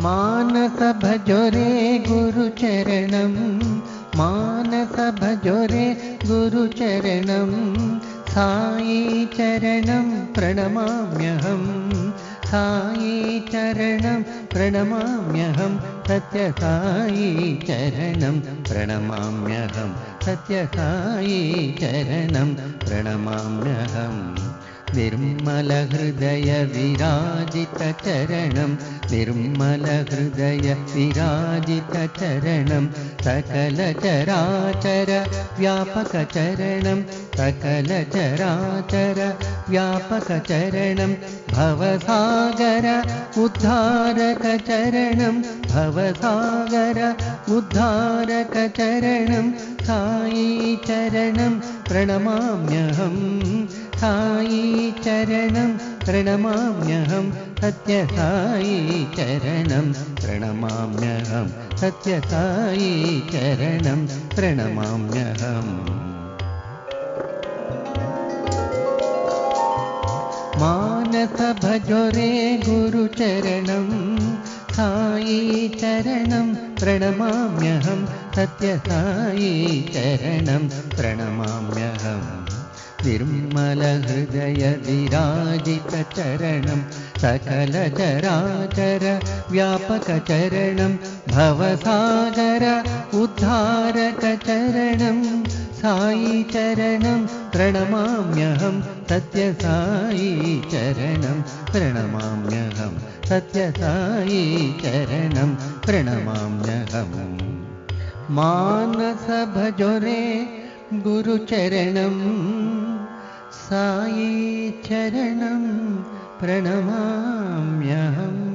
मानस भजोरे गुरुचरणं मानस भजोरे गुरुचरणं साई चरणं प्रणमाम्यहं साई चरणं प्रणमाम्यहं सत्य साई चरणं प्रणमाम्यहं सत्य साई चरणं प्रणमाम्यहं निर्मल हृदय विराजित चरणं निर्मल हृदय विराजित चरणं सकल चराचर व्यापक चरणं सकल चराचर व्यापक चरणं भवसागर उद्धारक चरणं भवसागर उद्धारक चरणं साई चरणं प्रणमाम्यहं साई चरणं प्रणमाम्यहं सत्य साई चरणं प्रणमाम्यहं सत्य साई चरणं प्रणमाम्यहं मानस भजोरे गुरुचरणं साई चरणं प्रणमाम्यहं सत्य साई चरणं प्रणमाम्यहं निर्मल हृदय विराजित चरणं सकल चराचर व्यापक चरणं भवसागर उद्धारक चरणं साई चरणं प्रणमाम्यहं सत्य साई चरणं प्रणमाम्यहं सत्य साई चरणं प्रणमाम्यहं मानस भजोरे गुरुचरणं साई चरणं प्रणमाम्यहम्।